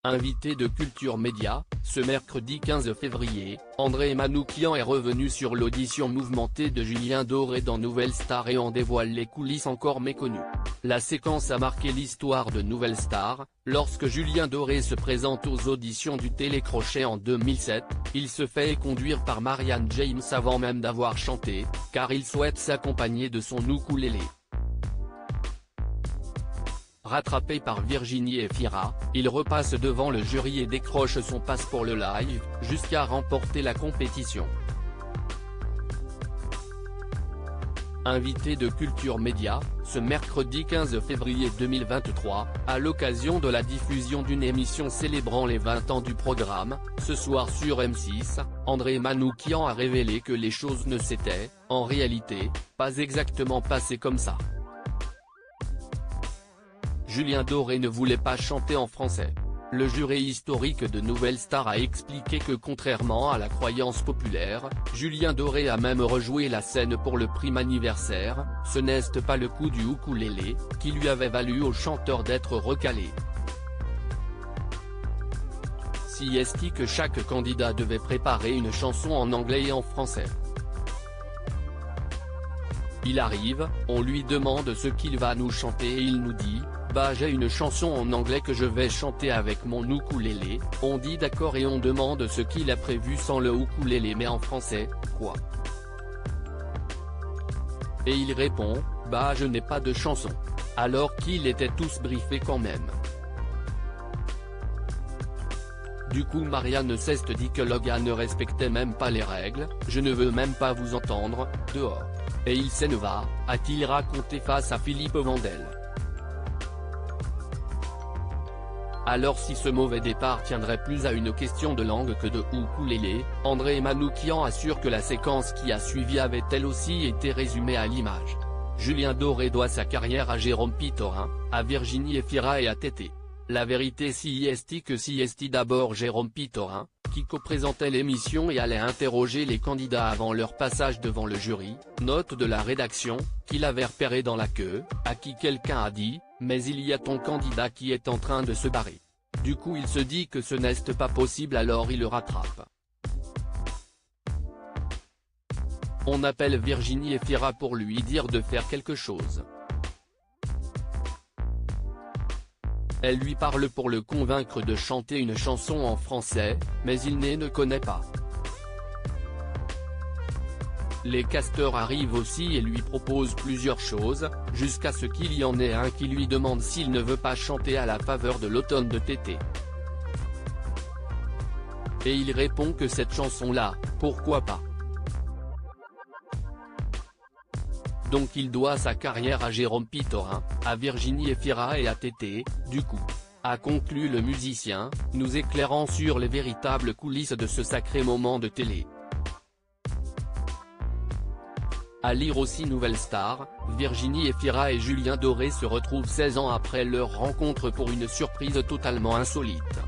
Invité de Culture Média, ce mercredi 15 février, André Manoukian est revenu sur l'audition mouvementée de Julien Doré dans Nouvelle Star et en dévoile les coulisses encore méconnues. La séquence a marqué l'histoire de Nouvelle Star. Lorsque Julien Doré se présente aux auditions du Télécrochet en 2007, il se fait conduire par Marianne James avant même d'avoir chanté, car il souhaite s'accompagner de son ukulélé. Rattrapé par Virginie Efira, il repasse devant le jury et décroche son pass pour le live, jusqu'à remporter la compétition. Invité de Culture Média, ce mercredi 15 février 2023, à l'occasion de la diffusion d'une émission célébrant les 20 ans du programme, ce soir sur M6, André Manoukian a révélé que les choses ne s'étaient, en réalité, pas exactement passées comme ça. Julien Doré ne voulait pas chanter en français. Le jury historique de Nouvelle Star a expliqué que contrairement à la croyance populaire, Julien Doré a même rejoué la scène pour le prime anniversaire, ce n'est pas le coup du ukulélé, qui lui avait valu au chanteur d'être recalé. Si est que chaque candidat devait préparer une chanson en anglais et en français. Il arrive, on lui demande ce qu'il va nous chanter et il nous dit « Bah j'ai une chanson en anglais que je vais chanter avec mon ukulélé », on dit d'accord et on demande ce qu'il a prévu sans le ukulélé mais en français, quoi. Et il répond « Bah je n'ai pas de chanson », alors qu'ils étaient tous briefés quand même. Du coup Marianne Ceste dit que le gars ne respectait même pas les règles, « Je ne veux même pas vous entendre, dehors ». Et il s'en va, a-t-il raconté face à Philippe Vandel. Alors si ce mauvais départ tiendrait plus à une question de langue que de ukulélé, André Manoukian assure que la séquence qui a suivi avait elle aussi été résumée à l'image. Julien Doré doit sa carrière à Jérôme Pitorin, à Virginie Efira et à Tété. La vérité si est d'abord Jérôme Pitorin, qui co-présentait l'émission et allait interroger les candidats avant leur passage devant le jury, note de la rédaction, qu'il avait repéré dans la queue, à qui quelqu'un a dit « Mais il y a ton candidat qui est en train de se barrer ». Du coup il se dit que ce n'est pas possible alors il le rattrape. On appelle Virginie Efira pour lui dire de faire quelque chose. Elle lui parle pour le convaincre de chanter une chanson en français, mais il ne connaît pas. Les casteurs arrivent aussi et lui proposent plusieurs choses, jusqu'à ce qu'il y en ait un qui lui demande s'il ne veut pas chanter à la faveur de l'automne de Tété. Et il répond que cette chanson-là, pourquoi pas. Donc il doit sa carrière à Jérôme Pitorin, à Virginie Efira et à Tété, du coup. A conclu le musicien, nous éclairant sur les véritables coulisses de ce sacré moment de télé. À lire aussi Nouvelle Star, Virginie Efira et Julien Doré se retrouvent 16 ans après leur rencontre pour une surprise totalement insolite.